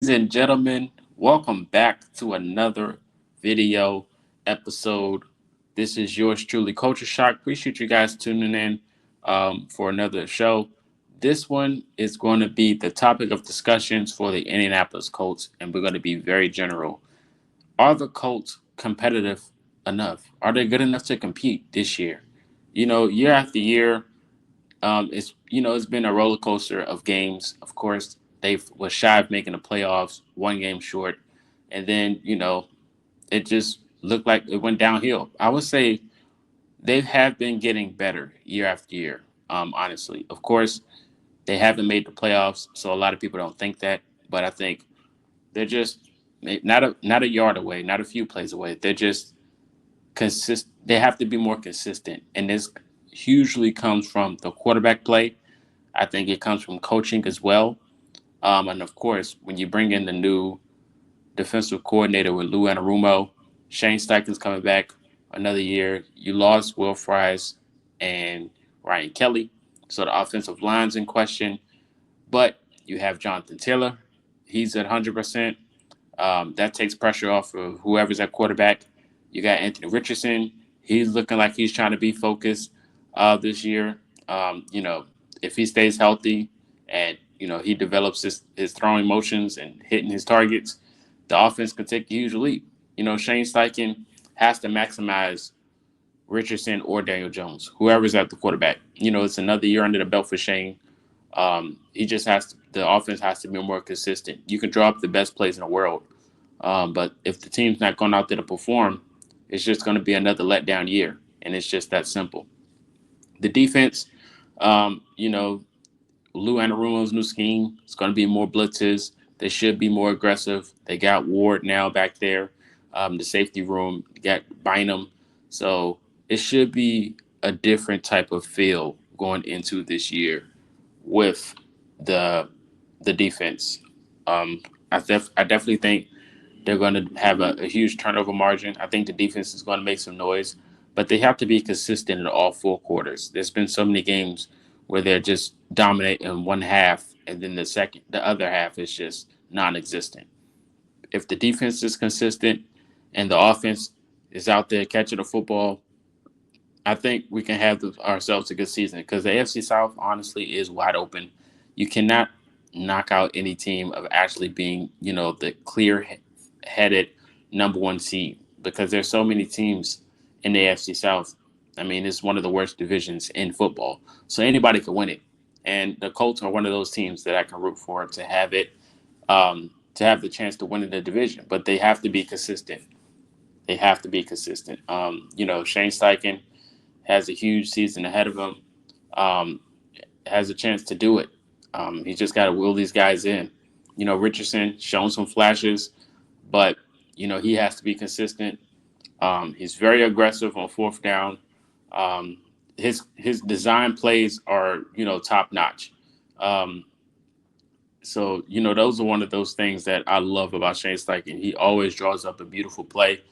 and gentlemen, welcome back to another video episode. This is yours truly, Culture Shock. Appreciate you guys tuning in for another show. This one is going to be the topic of discussions for the Indianapolis Colts, and we're going to be very general. Are the Colts competitive enough? Are they good enough to compete this year? Year after year, it's been a roller coaster of games. Of course, they was shy of making the playoffs, one game short, and then it just looked like it went downhill. I would say they have been getting better year after year. Honestly, of course, they haven't made the playoffs, so a lot of people don't think that. But I think they're just not a yard away, not a few plays away. They're just They have to be more consistent, and this hugely comes from the quarterback play. I think it comes from coaching as well. And of course, when you bring in the new defensive coordinator with Lou Anarumo, Shane Steichen's coming back another year. You lost Will Fries and Ryan Kelly, so the offensive line's in question. But you have Jonathan Taylor. He's at 100%. That takes pressure off of whoever's at quarterback. You got Anthony Richardson. He's looking like he's trying to be focused this year. If he stays healthy and he develops his throwing motions and hitting his targets, the offense can take a huge leap. Shane Steichen has to maximize Richardson or Daniel Jones, whoever's at the quarterback. It's another year under the belt for Shane. He just the offense has to be more consistent. You can draw up the best plays in the world, but if the team's not going out there to perform, it's just going to be another letdown year, and it's just that simple. The defense, um, you know, Lou Anarumo's new scheme is going to be more blitzes. They should be more aggressive. They got Ward now back there, the safety room. Got Bynum, so it should be a different type of feel going into this year with the the defense. Um, I definitely think they're going to have a huge turnover margin. I think the defense is going to make some noise, but they have to be consistent in all four quarters. There's been so many games where they're just dominant in one half, and then the other half is just non-existent. If the defense is consistent and the offense is out there catching the football, I think we can have ourselves a good season because the AFC South honestly is wide open. You cannot knock out any team of actually being, the clear-headed number one seed because there's so many teams in the AFC South. I mean, it's one of the worst divisions in football, so anybody can win it. And the Colts are one of those teams that I can root for to have the chance to win in the division, but they have to be consistent. They have to be consistent. Shane Steichen has a huge season ahead of him, um, has a chance to do it. He's just got to will these guys in. Richardson shown some flashes, but he has to be consistent. He's very aggressive on fourth down. Um, his design plays are top notch. Um, so those are one of those things that I love about Shane Steichen. He always draws up a beautiful play,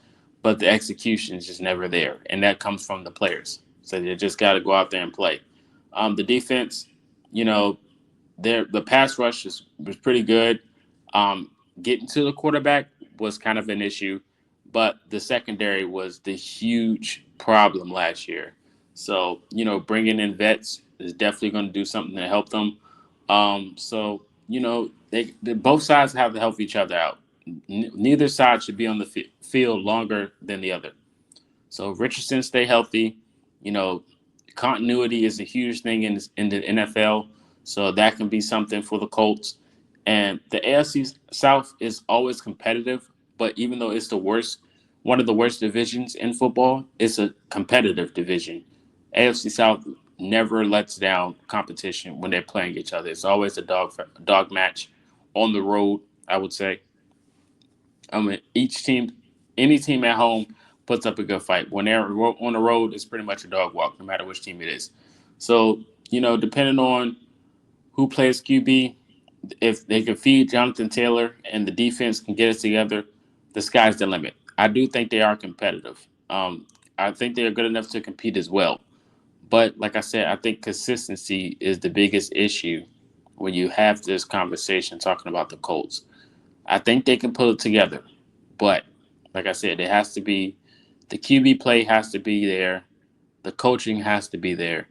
but the execution is just never there, and that comes from the players. So they just got to go out there and play. The defense, you know, the pass rush was pretty good. Getting to the quarterback was kind of an issue, but the secondary was the huge problem last year. So bringing in vets is definitely going to do something to help them. They both sides have to help each other out. Neither side should be on the field longer than the other. So if Richardson stay healthy. You know, continuity is a huge thing in the NFL. So that can be something for the Colts. And the AFC South is always competitive, but even though it's one of the worst divisions in football, it's a competitive division. AFC South never lets down competition when they're playing each other. It's always a dog match on the road, I would say. I mean, any team at home puts up a good fight. When they're on the road, it's pretty much a dog walk, no matter which team it is. So, depending on who plays QB, if they can feed Jonathan Taylor and the defense can get it together, the sky's the limit. I do think they are competitive. I think they are good enough to compete as well. But like I said, I think consistency is the biggest issue when you have this conversation talking about the Colts. I think they can pull it together. But like I said, it has to be the QB play has to be there, the coaching has to be there,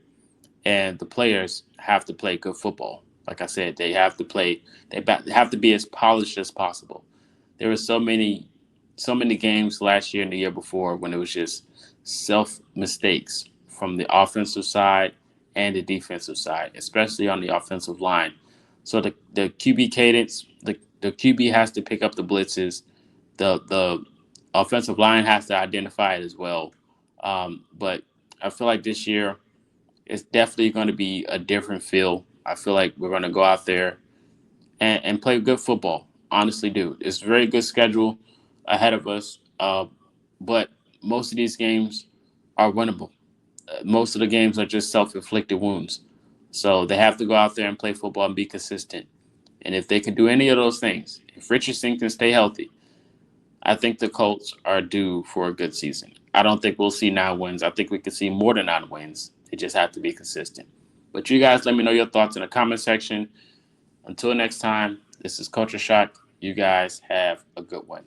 and the players have to play good football. Like I said, they have to play. They have to be as polished as possible. There were so many games last year and the year before when it was just self mistakes from the offensive side and the defensive side, especially on the offensive line. So the QB cadence, the QB has to pick up the blitzes. The offensive line has to identify it as well. But I feel like this year it's definitely going to be a different feel. I feel like we're going to go out there and play good football. Honestly, do. It's a very good schedule ahead of us, but most of these games are winnable. Most of the games are just self-inflicted wounds. So they have to go out there and play football and be consistent. And if they can do any of those things, if Richardson can stay healthy, I think the Colts are due for a good season. I don't think we'll see 9 wins. I think we could see more than 9 wins. They just have to be consistent. But you guys, let me know your thoughts in the comment section. Until next time, this is Culture Shock. You guys have a good one.